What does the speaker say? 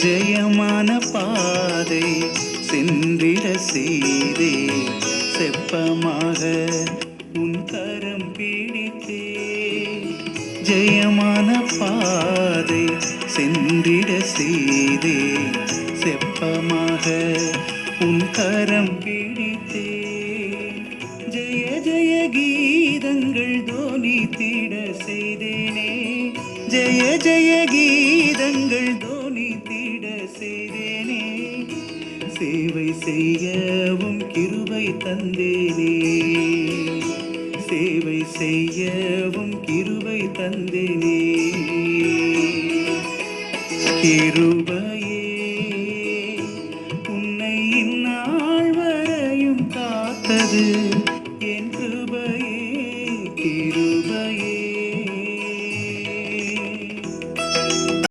ஜெயமான பாதை சென்றிட செய்தே, செப்பமாக உன் கரம் பிடித்தே. ஜெயமான பாதை சென்றிட செய்தே, செப்பமாக உன் கரம் பிடித்தே. ஜெய ஜெய கீதங்கள் தோனித்திட செய்தேனே, ஜெய ஜெய கீதங்கள் தோனித்திட செய்தேனே. சேவை செய்யவும் கிருபை தந்தேனே, சேவை செய்யவும் கிருபை தந்தேனே. கிருபை